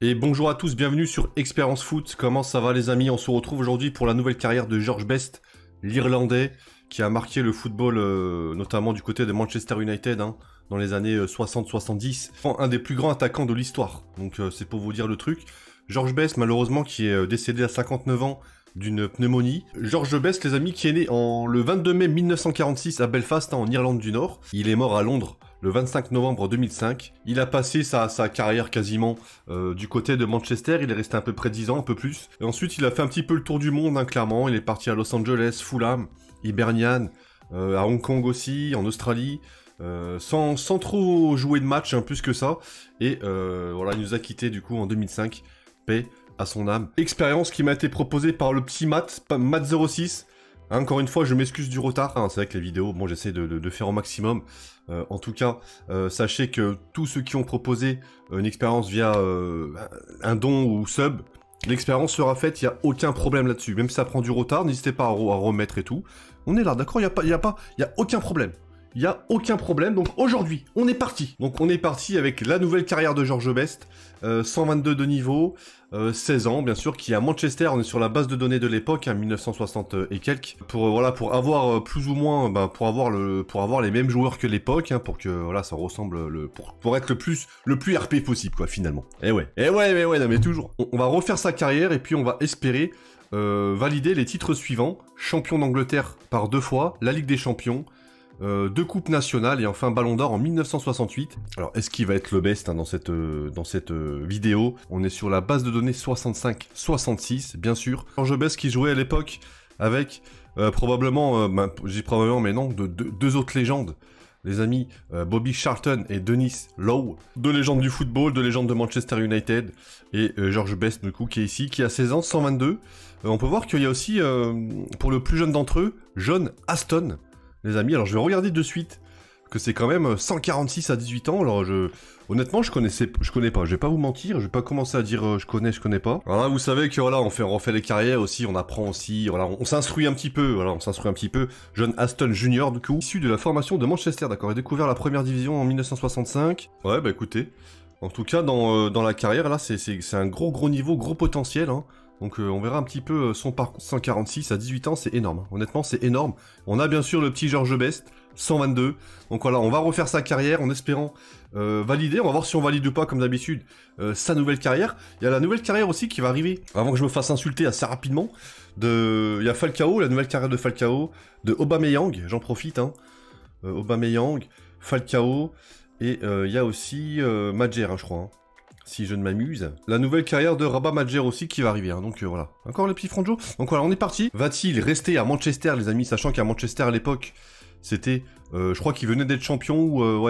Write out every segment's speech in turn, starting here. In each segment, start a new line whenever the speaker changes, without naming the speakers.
Et bonjour à tous, bienvenue sur Expérience Foot. Comment ça va les amis? On se retrouve aujourd'hui pour la nouvelle carrière de George Best, l'Irlandais, qui a marqué le football, notamment du côté de Manchester United, dans les années 60-70. Un des plus grands attaquants de l'histoire, donc c'est pour vous dire le truc. George Best, malheureusement, qui est décédé à 59 ans d'une pneumonie. George Best, les amis, qui est né le 22 mai 1946 à Belfast, en Irlande du Nord. Il est mort à Londres le 25 novembre 2005. Il a passé sa carrière quasiment du côté de Manchester. Il est resté à peu près 10 ans, un peu plus. Et ensuite, il a fait un petit peu le tour du monde, clairement. Il est parti à Los Angeles, Fulham, Hibernian, à Hong Kong aussi, en Australie. Sans trop jouer de match, plus que ça. Et voilà, il nous a quittés du coup en 2005. Paix à son âme. Expérience qui m'a été proposée par le petit Matt06. Encore une fois, je m'excuse du retard. C'est vrai que les vidéos, bon, j'essaie de faire au maximum. En tout cas, sachez que tous ceux qui ont proposé une expérience via un don ou sub, l'expérience sera faite, il n'y a aucun problème là-dessus. Même si ça prend du retard, n'hésitez pas à remettre et tout. On est là, d'accord? Il n'y a aucun problème. Il n'y a aucun problème, donc aujourd'hui, on est parti. Donc on est parti avec la nouvelle carrière de George Best, 122 de niveau, 16 ans bien sûr, qui est à Manchester. On est sur la base de données de l'époque, 1960 et quelques, pour avoir plus ou moins, pour avoir les mêmes joueurs que l'époque, pour que voilà, ça ressemble, pour être le plus RP possible, quoi, finalement. Mais ouais, non, mais toujours. On va refaire sa carrière et puis on va espérer valider les titres suivants: champion d'Angleterre par 2 fois, la Ligue des Champions, 2 coupes nationales et enfin Ballon d'Or en 1968. Alors est-ce qu'il va être le best dans cette vidéo? On est sur la base de données 65-66 bien sûr. George Best qui jouait à l'époque avec probablement, j'ai probablement mais non, deux autres légendes. Les amis, Bobby Charlton et Denis Law, 2 légendes du football, 2 légendes de Manchester United, et George Best du coup qui est ici, qui a 16 ans, 122. On peut voir qu'il y a aussi, pour le plus jeune d'entre eux, John Aston. Les amis, alors je vais regarder de suite, que c'est quand même 146 à 18 ans, alors honnêtement je connais pas, je vais pas vous mentir, je vais pas commencer à dire je connais pas. Voilà, vous savez que voilà, on refait les carrières aussi, on apprend aussi, voilà, on s'instruit un petit peu, John Aston Jr. du coup, issu de la formation de Manchester, d'accord, il a découvert la première division en 1965. Ouais, bah écoutez, en tout cas dans la carrière là, c'est un gros niveau, gros potentiel, Donc on verra un petit peu son parcours. 146 à 18 ans, c'est énorme. Honnêtement, c'est énorme. On a bien sûr le petit George Best, 122. Donc voilà, on va refaire sa carrière en espérant valider. On va voir si on valide ou pas, comme d'habitude, sa nouvelle carrière. Il y a la nouvelle carrière aussi qui va arriver, avant que je me fasse insulter assez rapidement. Il y a Falcao, la nouvelle carrière de Falcao, de Aubameyang, j'en profite. Aubameyang, Falcao, et il y a aussi Majer, je crois. Si je ne m'amuse. La nouvelle carrière de Rabat Majer aussi qui va arriver, donc voilà. Encore les petits Franjo. Donc voilà, on est parti. Va-t-il rester à Manchester, les amis, sachant qu'à Manchester à l'époque, c'était, je crois qu'il venait d'être champion, ou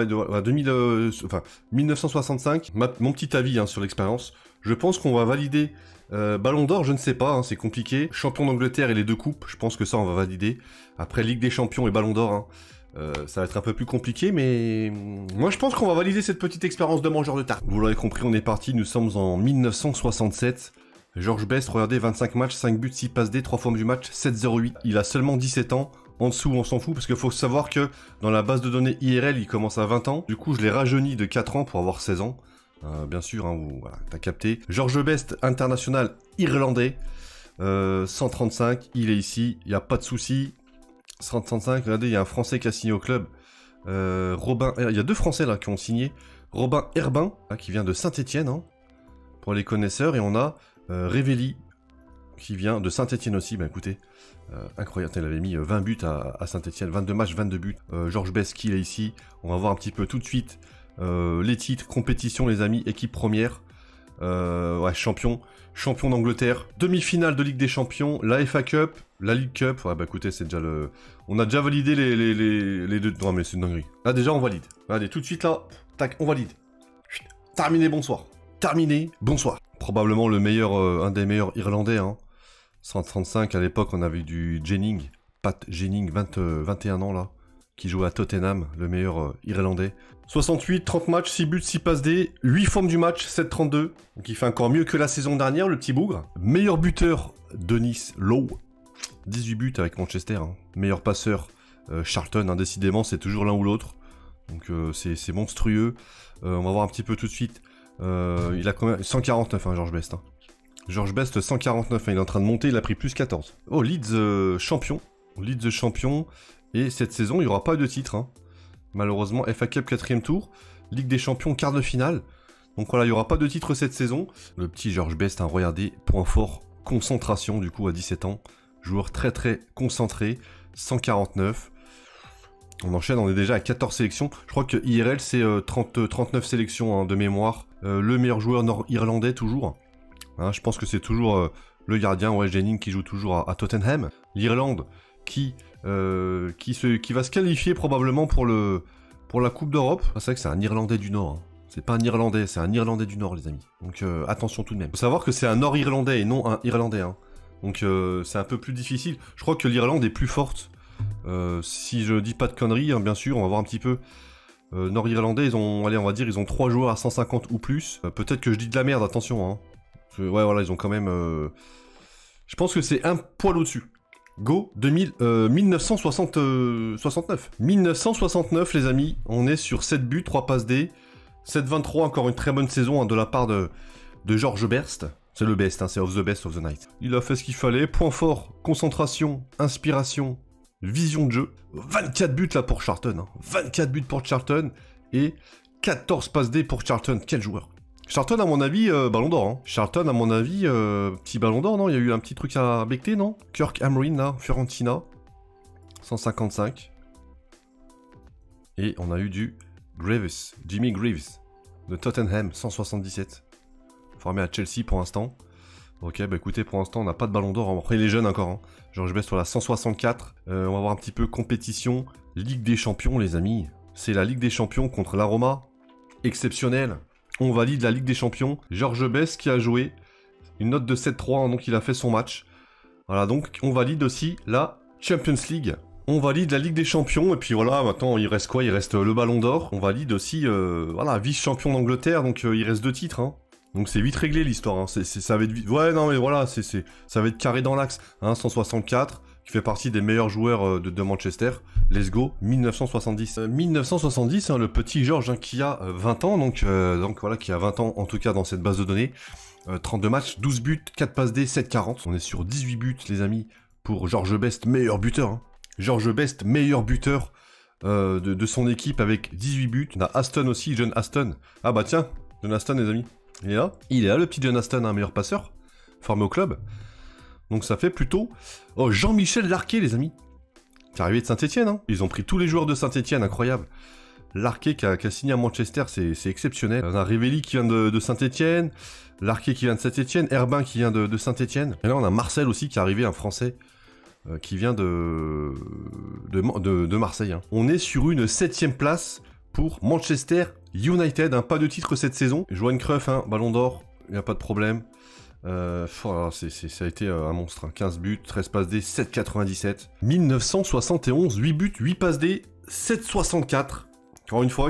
1965. Mon petit avis sur l'expérience. Je pense qu'on va valider Ballon d'Or, je ne sais pas, c'est compliqué. Champion d'Angleterre et les 2 coupes, je pense que ça on va valider. Après Ligue des Champions et Ballon d'Or, ça va être un peu plus compliqué, mais moi je pense qu'on va valider cette petite expérience de mangeur de tarte. Vous l'aurez compris, on est parti, nous sommes en 1967. George Best, regardez, 25 matchs, 5 buts, 6 passes D, 3 fois du match, 7-0-8. Il a seulement 17 ans. En dessous, on s'en fout, parce qu'il faut savoir que dans la base de données IRL, il commence à 20 ans. Du coup, je l'ai rajeuni de 4 ans pour avoir 16 ans. Bien sûr, voilà, t'as capté. George Best, international irlandais, 135, il est ici, il n'y a pas de souci. 135, regardez, il y a un Français qui a signé au club. Il y a 2 Français là qui ont signé. Robin Herbin, qui vient de Saint-Étienne, pour les connaisseurs. Et on a Révéli, qui vient de Saint-Étienne aussi. Écoutez, incroyable, il avait mis 20 buts à Saint-Étienne, 22 matchs, 22 buts. George Best qui est ici. On va voir un petit peu tout de suite les titres, compétition les amis, équipe première. Champion d'Angleterre, demi-finale de Ligue des Champions, la FA Cup, la League Cup. Écoutez, c'est déjà on a déjà validé les 2. Non mais c'est une dinguerie. Là déjà on valide. Allez, tout de suite là, tac, on valide. Terminé, bonsoir. Probablement le meilleur, un des meilleurs Irlandais. 135 à l'époque, on avait du Jennings, Pat Jennings, 21 ans là, qui jouait à Tottenham, le meilleur Irlandais. 68, 30 matchs, 6 buts, 6 passes D, 8 formes du match, 7-32. Donc il fait encore mieux que la saison dernière, le petit bougre. Meilleur buteur, Denis Law, 18 buts avec Manchester. Meilleur passeur, Charlton, décidément, c'est toujours l'un ou l'autre. Donc c'est monstrueux. On va voir un petit peu tout de suite Il a combien? 149, hein, George Best. Hein. George Best, 149, hein, il est en train de monter, il a pris plus 14. Oh, Leeds champion. Leeds champion. Et cette saison, il n'y aura pas de titre. Hein. Malheureusement, FA Cup 4ème tour. Ligue des champions, quart de finale. Donc voilà, il n'y aura pas de titre cette saison. Le petit George Best, hein, regardez, point fort, concentration du coup à 17 ans. Joueur très très concentré, 149. On enchaîne, on est déjà à 14 sélections. Je crois que IRL c'est 39 sélections hein, de mémoire. Le meilleur joueur nord-irlandais toujours. Hein, je pense que c'est toujours le gardien, ouais, Jennings qui joue toujours à Tottenham. L'Irlande qui va se qualifier probablement pour la Coupe d'Europe. Ah, c'est vrai que c'est un Irlandais du Nord. Hein. C'est pas un Irlandais, c'est un Irlandais du Nord les amis. Donc attention tout de même. Faut savoir que c'est un Nord-Irlandais et non un Irlandais. Hein. Donc c'est un peu plus difficile. Je crois que l'Irlande est plus forte. Si je dis pas de conneries, hein, bien sûr, on va voir un petit peu. Nord-Irlandais, ils ont, allez, on va dire, ils ont 3 joueurs à 150 ou plus. Peut-être que je dis de la merde, attention. Hein. Ouais, voilà, ils ont quand même... Je pense que c'est un poil au-dessus. Go 1969. 1969, les amis. On est sur 7 buts, 3 passes D. 7-23, encore une très bonne saison hein, de la part de George Best. C'est le best, hein, c'est of the best of the night. Il a fait ce qu'il fallait. Point fort, concentration, inspiration, vision de jeu. 24 buts là pour Charlton. Hein. 24 buts pour Charlton. Et 14 passes D pour Charlton. Quel joueur. Charlton, à mon avis, ballon d'or. Hein. Charlton, à mon avis, petit ballon d'or, non? Il y a eu un petit truc à becter, non? Kirk Hamrin, là, Fiorentina. 155. Et on a eu du Graves, Jimmy Graves, de Tottenham, 177. Formé à Chelsea pour l'instant. Ok, bah écoutez, pour l'instant, on n'a pas de ballon d'or. Après, il est jeune encore. Hein. George Best, voilà, 164. On va voir un petit peu compétition. Ligue des champions, les amis. C'est la Ligue des champions contre l'Aroma. Exceptionnel. On valide la Ligue des champions. George Best qui a joué. Une note de 7-3, hein, donc il a fait son match. Voilà, donc on valide aussi la Champions League. On valide la Ligue des Champions, et puis voilà, maintenant il reste quoi? Il reste le Ballon d'Or. On valide aussi, voilà, vice-champion d'Angleterre, donc il reste 2 titres, hein. Donc c'est vite réglé l'histoire, hein. Ça va être vite... Ouais, non mais voilà, ça va être carré dans l'axe. Hein, 164, qui fait partie des meilleurs joueurs de Manchester. Let's go, 1970. 1970, hein, le petit George hein, qui a 20 ans, donc voilà, qui a 20 ans en tout cas dans cette base de données. 32 matchs, 12 buts, 4 passes D, 7-40. On est sur 18 buts, les amis, pour George Best, meilleur buteur, hein. George Best, meilleur buteur de son équipe avec 18 buts. On a Aston aussi, John Aston. Ah bah tiens, John Aston les amis. Il est là. Il est là le petit John Aston, un meilleur passeur. Formé au club. Donc ça fait plutôt... Oh, Jean-Michel Larquet les amis. Qui est arrivé de Saint-Etienne. Hein. Ils ont pris tous les joueurs de Saint-Etienne, incroyable. Larquet qui a signé à Manchester, c'est exceptionnel. On a Rivelli qui vient de Saint-Etienne. Larquet qui vient de Saint-Etienne. Herbin qui vient de Saint-Etienne. Et là on a Marcel aussi qui est arrivé, un Français. Qui vient de Marseille. Hein. On est sur une 7ème place pour Manchester United. Hein. Pas de titre cette saison. Johan Cruyff, hein, ballon d'or, il n'y a pas de problème. Ça a été un monstre. Hein. 15 buts, 13 passes D, 7,97. 1971, 8 buts, 8 passes D, 7,64. Encore une fois,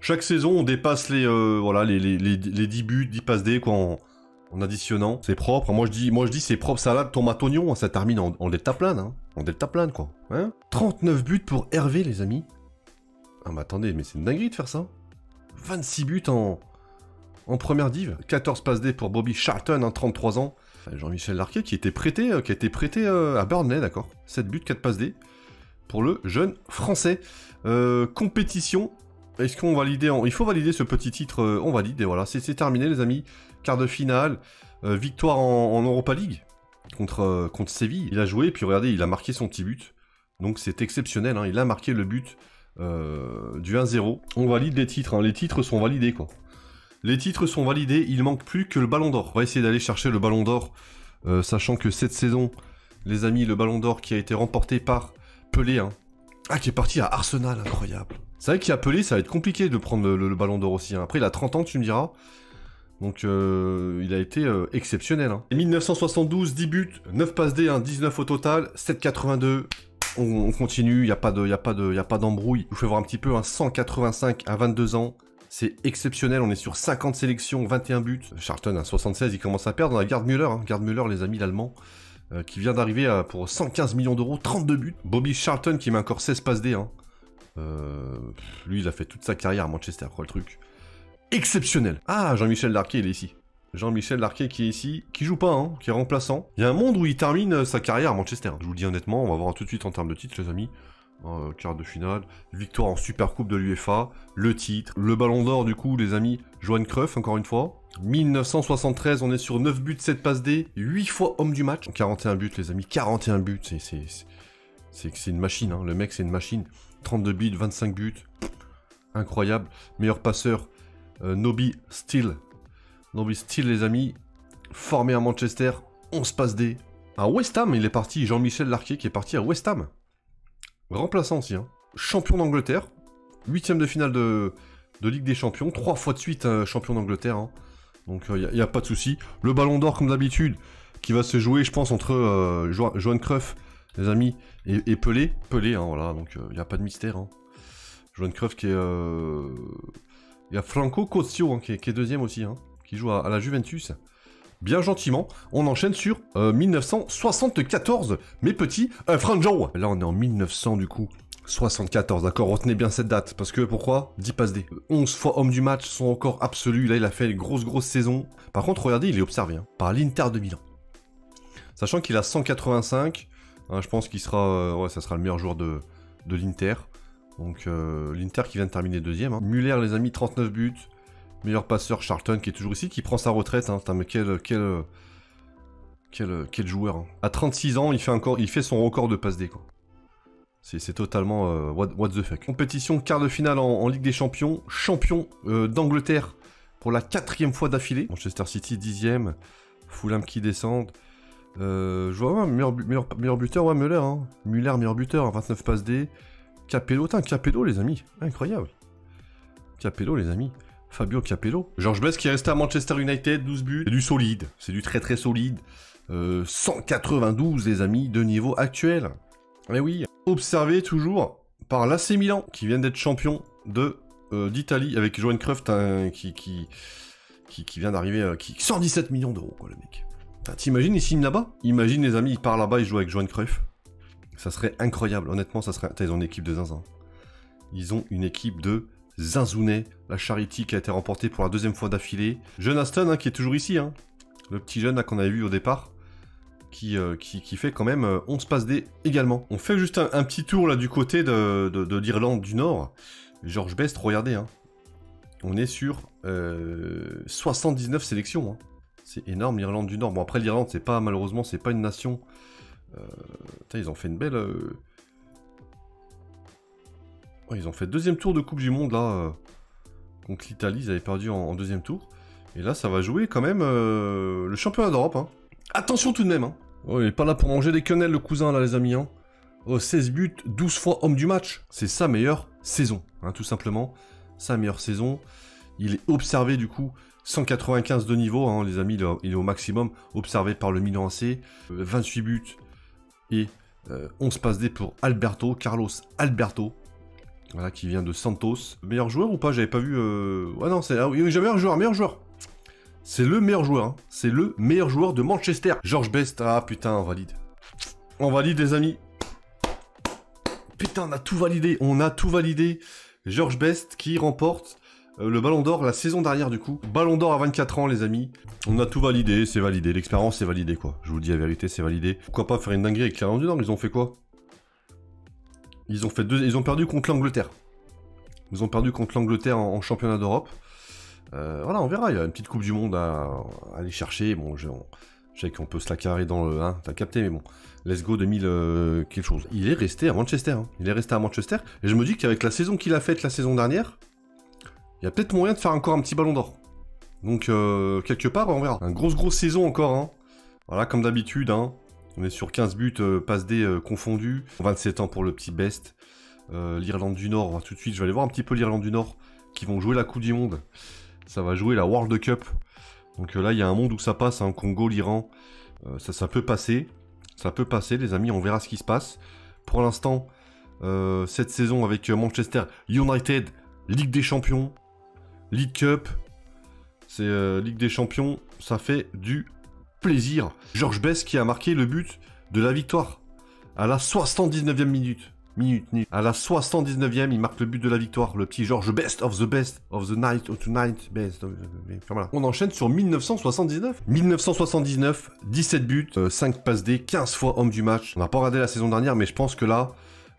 chaque saison, on dépasse les 10 buts, 10 passes D, quoi, en additionnant. C'est propre. Moi je dis c'est propre salade, tomate, oignon. Ça termine en deltaplane, hein. En deltaplane, quoi. Hein, 39 buts pour Hervé, les amis. Ah, mais attendez, mais c'est une dinguerie de faire ça. 26 buts en première div. 14 passes D pour Bobby Charlton, hein, 33 ans. Jean-Michel Larquet qui a été prêté à Burnley, d'accord. 7 buts, 4 passes D pour le jeune français. Compétition. Est-ce qu'on valide il faut valider ce petit titre, on valide, et voilà, c'est terminé les amis. Quart de finale, victoire en Europa League contre Séville. Il a joué, et puis regardez, il a marqué son petit but. Donc c'est exceptionnel, hein, il a marqué le but du 1-0. On valide les titres, hein, les titres sont validés quoi. Les titres sont validés, il manque plus que le Ballon d'Or. On va essayer d'aller chercher le Ballon d'Or, sachant que cette saison, les amis, le Ballon d'Or qui a été remporté par Pelé, hein. Ah, qui est parti à Arsenal, incroyable. C'est vrai qu'il a Pelé, ça va être compliqué de prendre le Ballon d'Or aussi. Hein. Après, il a 30 ans, tu me diras. Donc, il a été exceptionnel. Hein. 1972, 10 buts, 9 passes D, hein, 19 au total, 7,82. On continue, il n'y a pas d'embrouille. Je vous fais voir un petit peu, hein, 185 à 22 ans. C'est exceptionnel, on est sur 50 sélections, 21 buts. Charlton à 76, il commence à perdre. On a Gerd Müller, hein, Gerd Müller, les amis, l'allemand. Qui vient d'arriver pour 115 millions d'euros, 32 buts. Bobby Charlton qui met encore 16 passes D. Hein. Lui, il a fait toute sa carrière à Manchester, quoi, le truc. exceptionnel. Ah, Jean-Michel Larquet, il est ici. Jean-Michel Larquet qui est ici, qui joue pas, hein, qui est remplaçant. Il y a un monde où il termine sa carrière à Manchester. Je vous le dis honnêtement, on va voir tout de suite en termes de titres, les amis. Quart de finale, victoire en Super Coupe de l'UEFA, le titre, le Ballon d'Or du coup, les amis, Johan Cruyff, encore une fois. 1973, on est sur 9 buts, 7 passes D, 8 fois homme du match. 41 buts, les amis, 41 buts, c'est une machine, hein. Le mec, c'est une machine. 32 buts, 25 buts, incroyable. Meilleur passeur, Nobby Still. Nobby Still, les amis, formé à Manchester, 11 passes D. À West Ham, il est parti, Jean-Michel Larquet qui est parti à West Ham. Remplaçant aussi, hein. Champion d'Angleterre, 8ème de finale de Ligue des Champions, 3 fois de suite champion d'Angleterre, hein. Donc il n'y a pas de souci. Le Ballon d'Or, comme d'habitude, qui va se jouer, je pense, entre Johan Cruyff, les amis, et Pelé. Pelé, hein, voilà, donc il n'y a pas de mystère. Hein. Johan Cruyff qui est... Il y a Franco Cozio, hein, qui est deuxième aussi, hein, qui joue à la Juventus. Bien gentiment, on enchaîne sur 1974, mes petits Franjo. Là, on est en 1900 du coup. 74, d'accord, retenez bien cette date, parce que pourquoi 10 passes D. 11 fois homme du match, son record absolu, là il a fait une grosse saison. Par contre, regardez, il est observé, hein, par l'Inter de Milan. Sachant qu'il a 185, hein, je pense qu'il sera, ouais, ça sera le meilleur joueur de l'Inter. Donc l'Inter qui vient de terminer deuxième. Hein. Muller, les amis, 39 buts. Meilleur passeur, Charlton, qui est toujours ici, qui prend sa retraite. Hein. Putain, mais quel joueur. Hein. À 36 ans, il fait son record de passe D, quoi. C'est totalement what the fuck. Compétition quart de finale en Ligue des Champions. Champion d'Angleterre pour la 4e fois d'affilée. Manchester City 10e. Fulham qui descendent. Je vois meilleur buteur, ouais, Müller. Hein. Müller, meilleur buteur, 29 passes D. Capello, Capello, les amis. Incroyable. Capello, les amis. Fabio Capello. George Best qui est resté à Manchester United, 12 buts. C'est du solide. C'est du très solide. 192, les amis, de niveau actuel. Eh oui. Observé toujours par l'AC Milan, qui vient d'être champion d'Italie, avec Johan Cruyff, qui vient d'arriver, 117 millions d'euros, quoi, le mec. T'imagines, il signe là-bas? Imagine, les amis, il part là-bas, il joue avec Johan Cruyff. Ça serait incroyable, honnêtement, ça serait... Ils ont une équipe de zinzin. Ils ont une équipe de zinzounet. La Charity qui a été remportée pour la 2e fois d'affilée. Jeune Aston, hein, qui est toujours ici, hein. Le petit jeune là qu'on avait vu au départ. Qui fait quand même 11 passes D également. On fait juste un petit tour là du côté de l'Irlande du Nord. George Best, regardez, hein. On est sur 79 sélections. Hein. C'est énorme, l'Irlande du Nord. Bon, après l'Irlande, c'est pas, malheureusement, c'est pas une nation. Ils ont fait une belle... Oh, ils ont fait 2e tour de Coupe du Monde là. Contre l'Italie, ils avaient perdu en 2e tour. Et là, ça va jouer quand même le championnat d'Europe. Hein. Attention tout de même, hein. Oh, il est pas là pour manger des quenelles, le cousin, là, les amis, hein. Oh, 16 buts, 12 fois homme du match. C'est sa meilleure saison, hein, tout simplement. Sa meilleure saison. Il est observé, du coup, 195 de niveau, hein, les amis, il est au maximum. Observé par le Milan AC. 28 buts et 11 passes D pour Alberto, Carlos Alberto. Voilà, qui vient de Santos. Meilleur joueur ou pas? J'avais pas vu... Ouais, non, c'est... Ah, oui, j'ai meilleur joueur. C'est le meilleur joueur, hein. C'est le meilleur joueur de Manchester. George Best, ah putain, on valide. On valide, les amis. Putain, on a tout validé. George Best qui remporte le Ballon d'Or la saison dernière, du coup. Ballon d'Or à 24 ans, les amis. On a tout validé, c'est validé. L'expérience, c'est validé, quoi. Je vous le dis la vérité, c'est validé. Pourquoi pas faire une dinguerie avec l'Irlande du Nord? Ils ont fait quoi? Ils ont perdu contre l'Angleterre. Ils ont perdu contre l'Angleterre en championnat d'Europe. Voilà, on verra, il y a une petite Coupe du Monde à aller chercher. Bon, je sais qu'on peut se la carrer dans le... Hein, t'as capté, mais bon. Let's go 2000 quelque chose. Il est resté à Manchester. Hein. Il est resté à Manchester. Et je me dis qu'avec la saison qu'il a faite la saison dernière, il y a peut-être moyen de faire encore un petit Ballon d'Or. Donc, quelque part, on verra. Une grosse saison encore. Hein. Voilà, comme d'habitude. Hein. On est sur 15 buts, passe D confondus. 27 ans pour le petit Best. L'Irlande du Nord, on va tout de suite. Je vais aller voir un petit peu l'Irlande du Nord qui vont jouer la Coupe du Monde. Ça va jouer la World Cup. Donc là, il y a un monde où ça passe, hein, Congo, l'Iran. Ça peut passer. Ça peut passer, les amis. On verra ce qui se passe. Pour l'instant, cette saison avec Manchester United, Ligue des Champions, League Cup. C'est Ligue des Champions. Ça fait du plaisir. George Best qui a marqué le but de la victoire à la 79e minute. Minute. À la 79e, il marque le but de la victoire. Le petit Georges best of the night of tonight. Voilà. On enchaîne sur 1979. 1979, 17 buts, 5 passes D, 15 fois homme du match. On n'a pas regardé la saison dernière, mais je pense que là,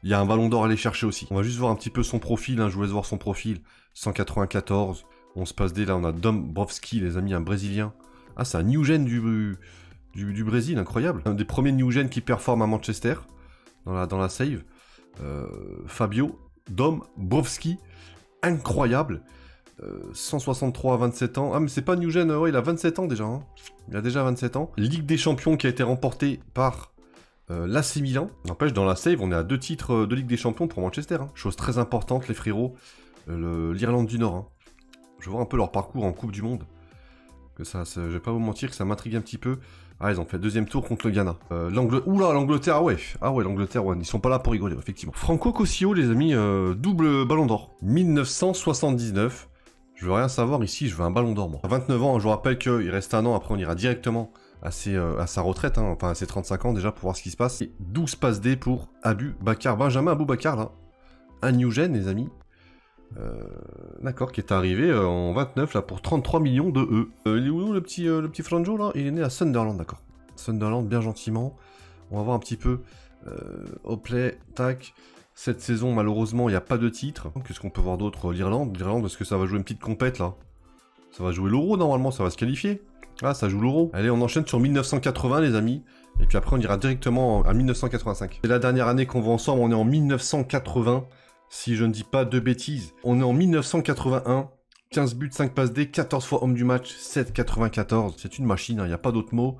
il y a un ballon d'or à aller chercher aussi. On va juste voir un petit peu son profil. Hein. Je vous laisse voir son profil. 194. 11 passes D. Là, on a Dombrovski, les amis, un Brésilien. Ah, c'est un new gen du Brésil, incroyable. Un des premiers new gen qui performe à Manchester, dans la save. Fabio Dombrovski, incroyable. 163 à 27 ans. Ah, mais c'est pas new gen, ouais, il a 27 ans déjà. Hein. Il a déjà 27 ans. Ligue des Champions qui a été remportée par l'AC Milan. N'empêche, dans la save, on est à 2 titres de Ligue des Champions pour Manchester. Hein. Chose très importante, les frérots. L'Irlande du Nord. Hein. Je vois un peu leur parcours en Coupe du Monde. Que ça, je vais pas vous mentir que ça m'intrigue un petit peu. Ah, ils ont fait deuxième tour contre le Ghana. Oula, l'Angleterre, ah ouais. Ah ouais, l'Angleterre, ouais. Ils sont pas là pour rigoler, effectivement. Franco Cossio, les amis, double ballon d'or. 1979. Je veux rien savoir ici, je veux un ballon d'or, moi. À 29 ans, je vous rappelle qu'il reste un an, après on ira directement à sa retraite, hein, enfin à ses 35 ans déjà, pour voir ce qui se passe. Et 12 passes D pour Benjamin Aboubakar, là. Un new gen, les amis. D'accord, qui est arrivé en 29 là pour 33 millions de E. Il est où le petit Franjo là? Il est né à Sunderland, d'accord. Sunderland, bien gentiment. On va voir un petit peu. Play, tac. Cette saison, malheureusement, il n'y a pas de titre. Qu'est-ce qu'on peut voir d'autre? L'Irlande, est-ce que ça va jouer une petite compète là? Ça va jouer l'Euro normalement, ça va se qualifier. Ah, ça joue l'Euro. Allez, on enchaîne sur 1980, les amis. Et puis après, on ira directement à 1985. C'est la dernière année qu'on va ensemble, on est en 1980. Si je ne dis pas de bêtises, on est en 1981, 15 buts, 5 passes D, 14 fois homme du match, 7,94. C'est une machine, il n'y a pas d'autre mot.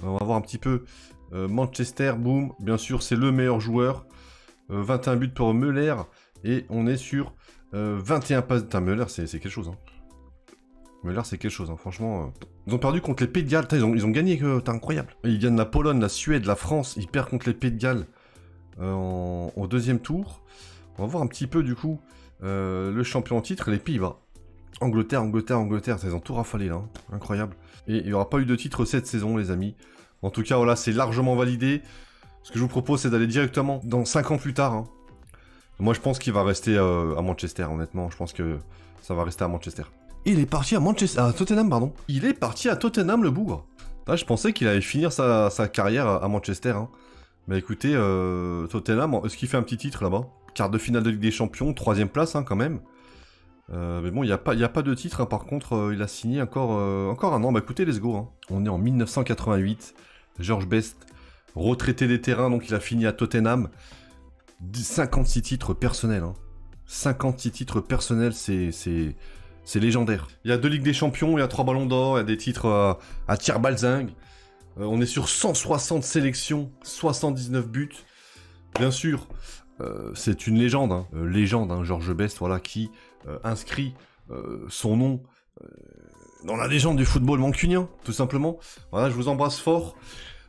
On va voir un petit peu Manchester, boum. Bien sûr, c'est le meilleur joueur. 21 buts pour Müller. Et on est sur 21 passes. Putain, Müller, c'est quelque chose. Hein. Müller, c'est quelque chose, hein. Franchement. Ils ont perdu contre les Pays de Galles. Ils ont gagné, t'es incroyable. Ils gagnent la Pologne, la Suède, la France. Ils perdent contre les Pays de Galles au deuxième tour. On va voir un petit peu du coup le champion en titre, les Pays-Bas. Angleterre, ils ont tout rafalé là, hein. Incroyable. Et il n'y aura pas eu de titre cette saison, les amis. En tout cas, voilà, c'est largement validé. Ce que je vous propose, c'est d'aller directement dans 5 ans plus tard. Hein. Moi, je pense qu'il va rester à Manchester, honnêtement. Je pense que ça va rester à Manchester. Il est parti à Tottenham, pardon. Il est parti à Tottenham, le bougre. Là, je pensais qu'il allait finir sa carrière à Manchester. Hein. Mais écoutez, Tottenham, est-ce qu'il fait un petit titre là-bas? Quart de finale de Ligue des Champions, 3ème place hein, quand même. Mais bon, il n'y a pas de titre. Hein. Par contre, il a signé encore un an. Bah écoutez, let's go. Hein. On est en 1988. George Best, retraité des terrains, donc il a fini à Tottenham. 56 titres personnels. Hein. 56 titres personnels, c'est légendaire. Il y a 2 Ligues des Champions, il y a 3 ballons d'or, il y a des titres à Tierbalzing. On est sur 160 sélections, 79 buts. Bien sûr... c'est une légende, hein, George Best, voilà, qui inscrit son nom dans la légende du football mancunien, tout simplement. Voilà, je vous embrasse fort.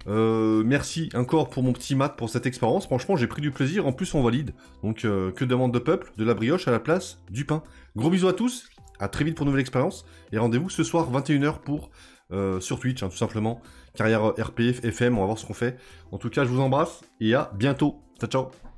Merci encore pour mon petit mat, pour cette expérience. Franchement, j'ai pris du plaisir. En plus, on valide. Donc, que demande de peuple? De la brioche à la place du pain. Gros bisous à tous. À très vite pour une nouvelle expérience. Et rendez-vous ce soir, 21 h pour... sur Twitch, hein, tout simplement. Carrière RPF, FM, on va voir ce qu'on fait. En tout cas, je vous embrasse et à bientôt. Ciao, ciao.